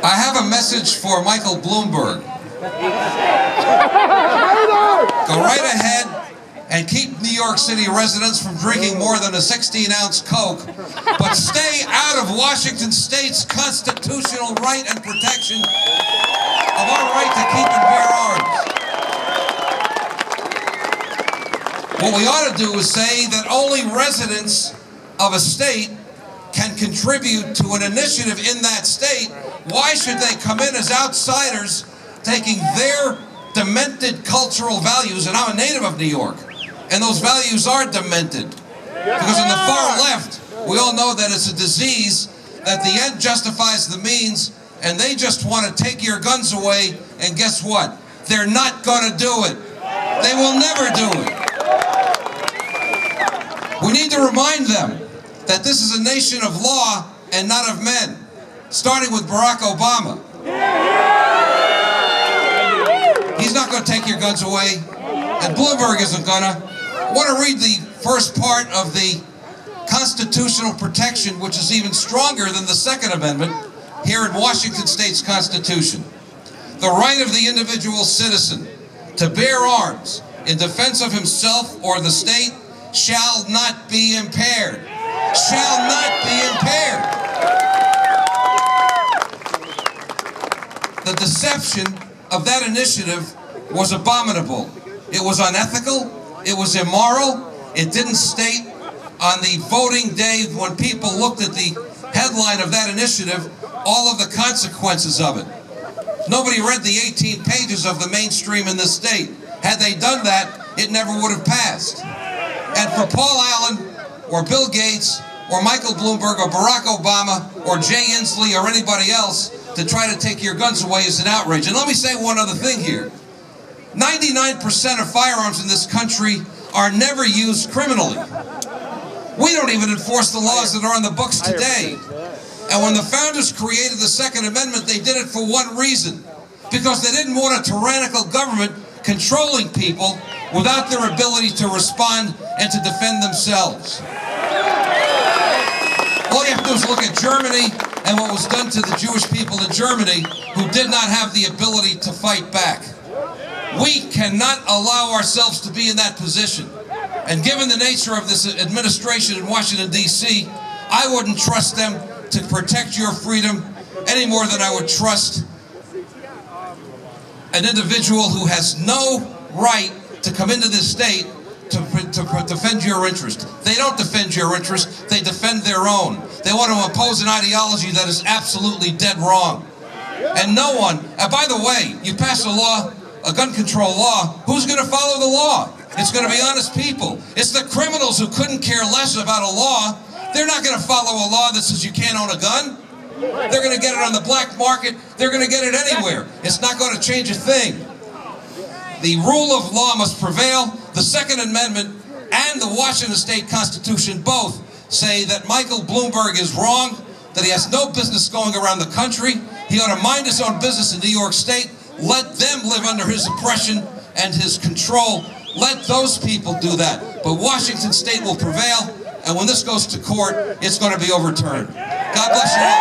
I have a message for Michael Bloomberg. Go right ahead and keep New York City residents from drinking more than a 16-ounce Coke, but stay out of Washington State's constitutional right and protection of our right to keep and bear arms. What we ought to do is say that only residents of a state can contribute to an initiative in that state. Why should they come in as outsiders taking their demented cultural values? And I'm a native of New York, and those values are demented. Because in the far left, we all know that it's a disease, that the end justifies the means, and they just want to take your guns away, and guess what? They're not going to do it. They will never do it. We need to remind them that this is a nation of law and not of men, starting with Barack Obama. He's not going to take your guns away, and Bloomberg isn't going to. I want to read the first part of the constitutional protection, which is even stronger than the Second Amendment, here in Washington State's Constitution. The right of the individual citizen to bear arms in defense of himself or the state shall not be impaired. Shall not be impaired. The deception of that initiative was abominable. It was unethical. It was immoral. It didn't state on the voting day, when people looked at the headline of that initiative, all of the consequences of it. Nobody read the 18 pages of the mainstream in this state. Had they done that, it never would have passed. And for Paul Allen, or Bill Gates, or Michael Bloomberg, or Barack Obama, or Jay Inslee, or anybody else to try to take your guns away is an outrage. And let me say one other thing here. 99% of firearms in this country are never used criminally. We don't even enforce the laws that are on the books today. And when the founders created the Second Amendment, they did it for one reason. Because they didn't want a tyrannical government controlling people without their ability to respond and to defend themselves. All you have to do is look at Germany and what was done to the Jewish people in Germany, who did not have the ability to fight back. We cannot allow ourselves to be in that position. And given the nature of this administration in Washington, D.C., I wouldn't trust them to protect your freedom any more than I would trust an individual who has no right to come into this state to defend your interest. They don't defend your interest, they defend their own. They want to impose an ideology that is absolutely dead wrong. And no one, and by the way, you pass a law, a gun control law, who's going to follow the law? It's going to be honest people. It's the criminals who couldn't care less about a law. They're not going to follow a law that says you can't own a gun. They're going to get it on the black market. They're going to get it anywhere. It's not going to change a thing. The rule of law must prevail. The Second Amendment and the Washington State Constitution both say that Michael Bloomberg is wrong, that he has no business going around the country. He ought to mind his own business in New York State. Let them live under his oppression and his control. Let those people do that. But Washington State will prevail, and when this goes to court, it's going to be overturned. God bless you all.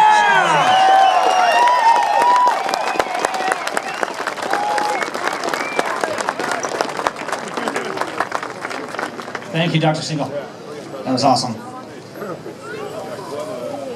Thank you very much. Thank you, Dr. Siegel. That was awesome.